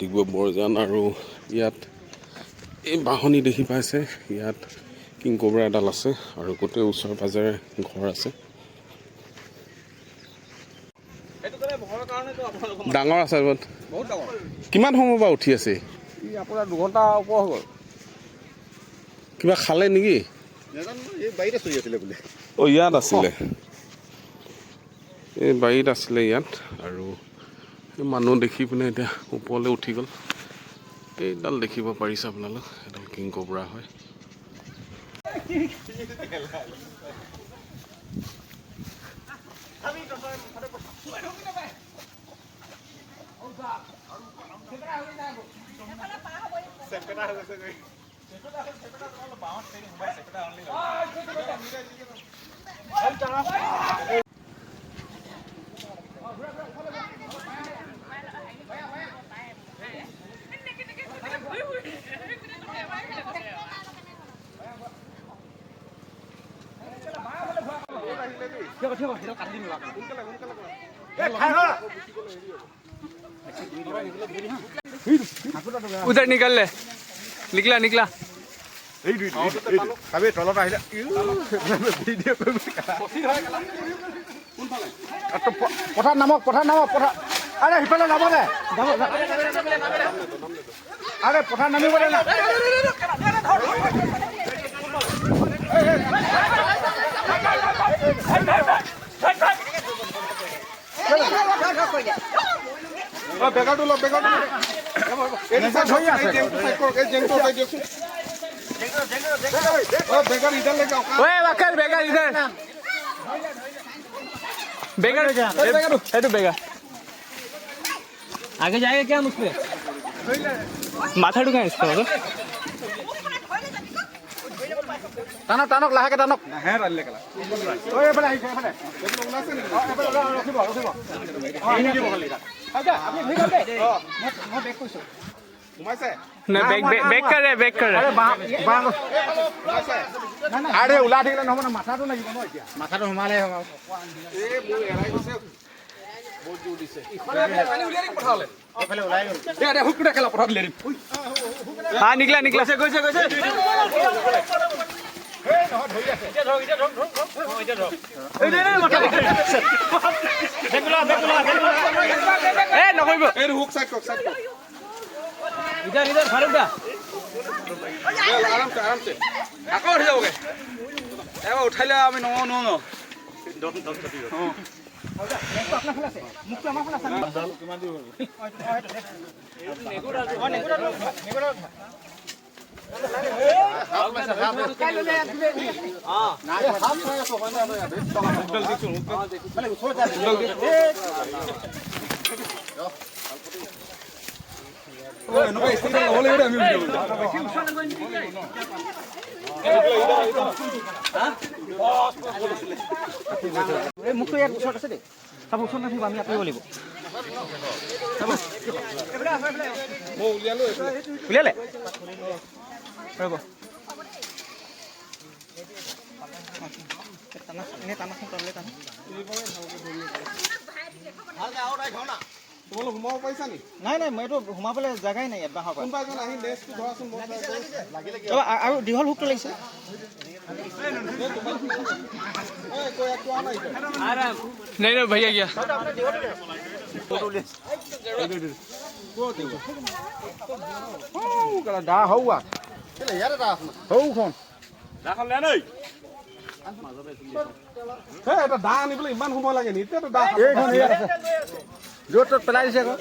ডিগবৈ বৰজান আৰু ইয়াত এই বাহনি দেখি পাইছে ইয়াত কিং কোব্ৰা এডাল আছে আৰু গোটেই ওচৰে পাজৰে ঘৰ আছে ডাঙৰ আছে বহুত ডাঙৰ কিমান সময় পৰা উঠি আছে ই আপোনাৰ 2 ঘণ্টা ওপৰ হৈ গ'ল কিবা খালে নেকি এই বাৰীতে চৰি আছিলে বোলে ইয়াত আছিলে এই বাৰীত আছিলে ইয়াত আৰু মানুহ দেখি পিনে এতিয়া ওপৰলৈ উঠি গ'ল এইডাল দেখিব পাৰিছে আপোনালোক এডাল কিং কোব্ৰা হয় उधर निकल ले निकला निकला তলত আহিলে পথাৰ নামক পথাৰ আৰে সিফালে নাম দে আৰে পথাৰ নামিব দে না বেগাৰটো লওক ओए वक्कर बेगा इधर बेगा है तो बेगा आगे जाएगा क्या मुझ पे माथा ढुका है इसका होगा টানক লাহেকে টানক হে ৰালে কলা ঐ এফালে আহিছে এফালে ৰখিব আচ্ছা আপনি ঠিক আছে মই বেক কৈছো ঘুমাইছে ना बैक कर रहे আরে বাং আরে উলা থাকিলে নহব না মাথাটো লাগিব ন এতিয়া মাথাটো হুমালে হ'ব এ মোৰ এৰাই গৈছে বহুত জোৰ দিছে ইফালে পানী উলিয়াই পঠালে এফালে ওলাই গল দে হুকুটা খেলা পঠা দিলে हाँ निकला निकला গৈছে হে নহয় ধৰি আছে এতিয়া ধৰ ए नकरिबो এই হুক সাইড কক इधर फारूक दा আৰাম সে আকৌ উঠি যাওগে এবাৰ উঠাইলে আমি ন দম কাটিব আপনাৰ ফেলা আছে মুখটো আমাৰ ফেলা আছে কিমান দিব নেগুৰা মুখটো ইয়াৰ ওচৰত আছে দেই চাব ওচৰত নাথাকিব আমি আঁতৰিব লাগিব উলিয়ালে ৰ'ব সোমাব পাৰিছা নি নাই মই এইটো সোমাবলৈ জেগাই নাই ইয়াত বাহৰ কোনোবা এজন আহি নেক্সটটো ধৰাচোন আৰু দীঘল হুকটো লাগিছে नहीं नहीं भैया गया দা হওয়া হৌখন এটা দা আনিবলৈ ইমান সময় লাগে নি এতিয়াতো দা য'ত ত'ত পেলাই দিছে আকৌ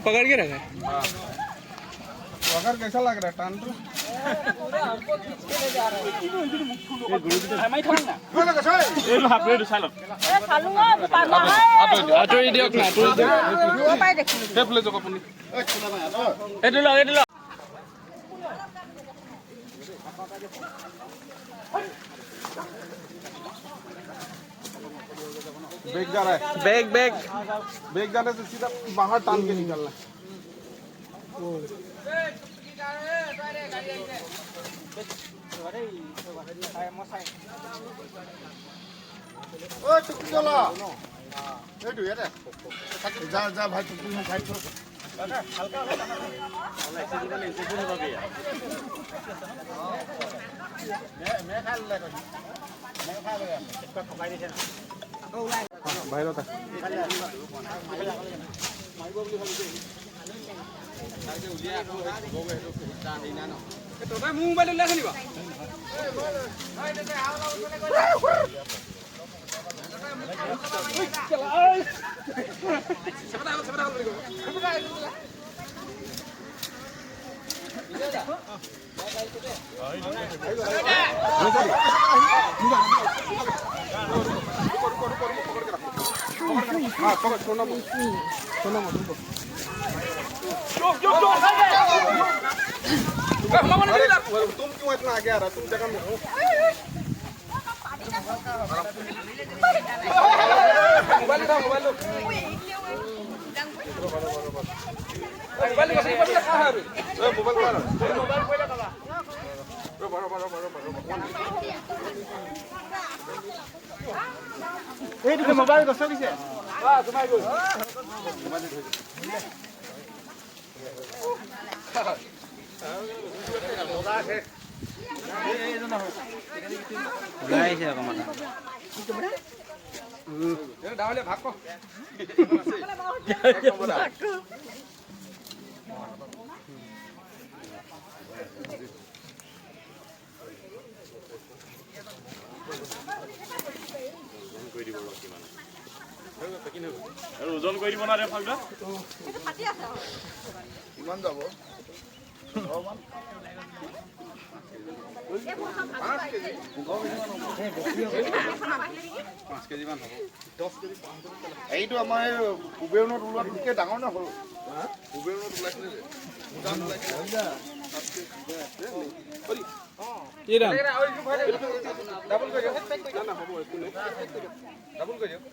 पकड़ के रखा पकड़ कैसा लग रहा है टान तो बैग जा रहा है बैग बैग बैग जाने से सीधा बाहर टान के निकलना ঐ টুকি চলা এইটো ইয়াতে যা যা ভাই টুকি খাই থ বাহিৰত তই মোৰ মোবাইল উলিয়াই আনিবা तुम क्यों इतना आगे आ रहा तुम जगह में हो মোবাইল উঠাও মোবাইল এইটো মোবাইল গছ দিছে ডাৱলীয়া ভাগ ক ওজন কৰি দিব না ৰে ফালটা কিমান যাব এইটো আমাৰ কুবেৰণত ওলোৱাটোতকে ডাঙৰ ন সৰু কুবেৰণত ওলাইছিলে ডাবল কৰি দিয়ক না না হ'ব একো নাই ডাবল কৰি দিয়ক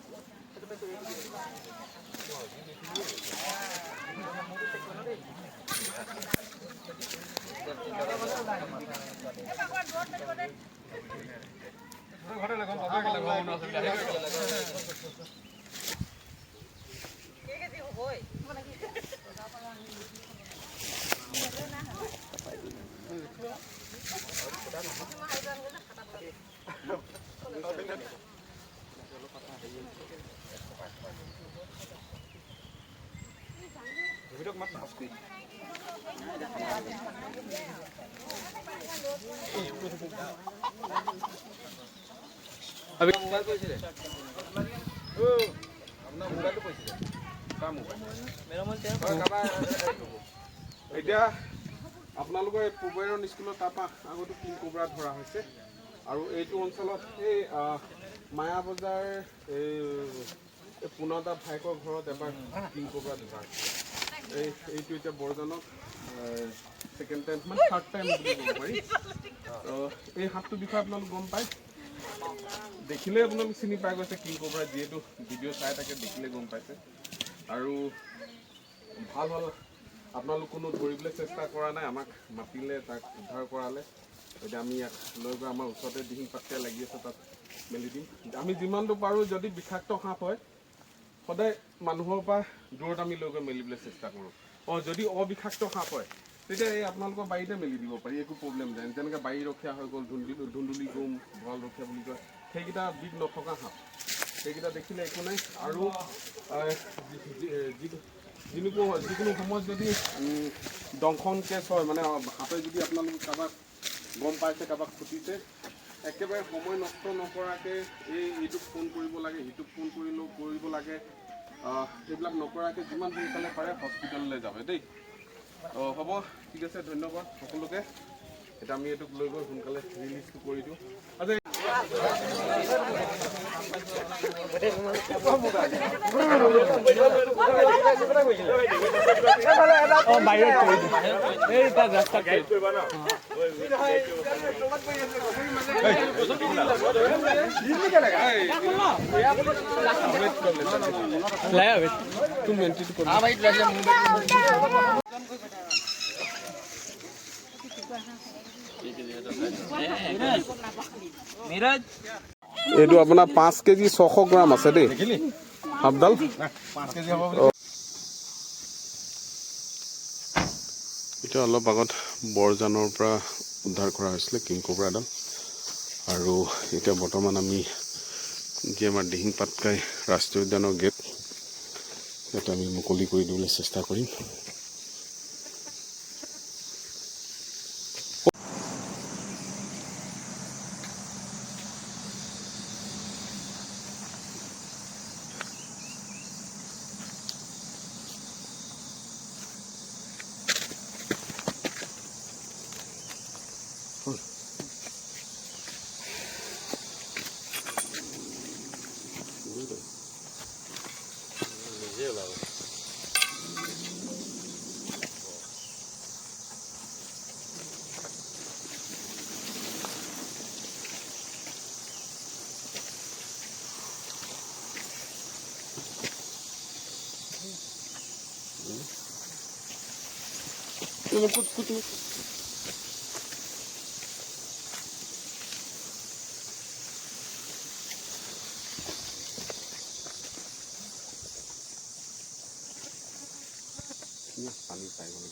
এতিয়া আপোনালোকৰ এই পুবেৰণ স্কুলৰ তাৰপৰা আগতো কিং কোব্ৰা ধৰা হৈছে আৰু এইটো অঞ্চলত এই মায়া বজাৰ এই পুনদা ভাইকৰ ঘৰত এবাৰ কিং কোব্ৰা ধৰা হৈছে এইটো এতিয়া বৰজনক ছেকেণ্ড টাইম মানে থাৰ্ড টাইম বুলি ক'ব পাৰি এই সাপটোৰ বিষয়ে আপোনালোক গম পায় দেখিলে আপোনালোক চিনি পাই গৈছে কিং কোব্ৰা যিহেতু ভিডিঅ' চাই থাকে দেখিলে গম পাইছে আৰু ভাল ভাল আপোনালোক কোনো ধৰিবলৈ চেষ্টা কৰা নাই আমাক মাতিলে তাক উদ্ধাৰ কৰালে এতিয়া আমি ইয়াক লৈ গৈ আমাৰ ওচৰতে দিহিং পাতকে লাগি আছে তাত মেলি দিম আমি যিমানটো পাৰোঁ যদি বিষাক্ত সাপ হয় সদায় মানুহৰ পৰা দূৰত আমি লৈ গৈ মেলিবলৈ চেষ্টা কৰোঁ যদি অবিষাক্ত সাপ হয় তেতিয়া এই আপোনালোকৰ বাৰীতে মেলি দিব পাৰি একো প্ৰব্লেম নাই যেনেকৈ বাৰী ৰখীয়া হৈ গ'ল ধুন্দুলি গোম ভঁৰাল ৰখীয়া বুলি কয় সেইকেইটা বিষ নথকা সাপ সেইকেইটা দেখিলে একো নাই আৰু যিকোনো সময়ত যদি দংশন কেছ হয় মানে সাপে যদি আপোনালোকে কাৰোবাক গম পাইছে কাৰোবাক খুটিছে একেবাৰে সময় নষ্ট নকৰাকৈ এইটোক ফোন কৰিব লাগে সিটোক ফোন কৰিব লাগে সেইবিলাক নকৰাকৈ যিমান সোনকালে পাৰে হস্পিটেললৈ যাব দেই হ'ব ঠিক আছে ধন্যবাদ সকলোকে এতিয়া আমি এইটোক লৈ গৈ সোনকালে ৰিলিজটো কৰি দিওঁ বাহিৰত কৰি দিম এই তাত ৰাস্তাত লায়া তুমি এন্ট্ৰিটো কৰো এইটো আপোনাৰ 5 কেজি 600 গ্ৰাম আছে দেই হাফডাল 5 কেজি হ'ব এতিয়া অলপ আগত বৰজানৰ পৰা উদ্ধাৰ কৰা হৈছিলে কিং কোব্ৰা এডাল আৰু এতিয়া বৰ্তমান আমি যি আমাৰ দিহিং পাটকাই ৰাষ্ট্ৰীয় উদ্যানৰ গেট এটা আমি মুকলি কৰি দিবলৈ চেষ্টা কৰিম পানী পাই গ'ল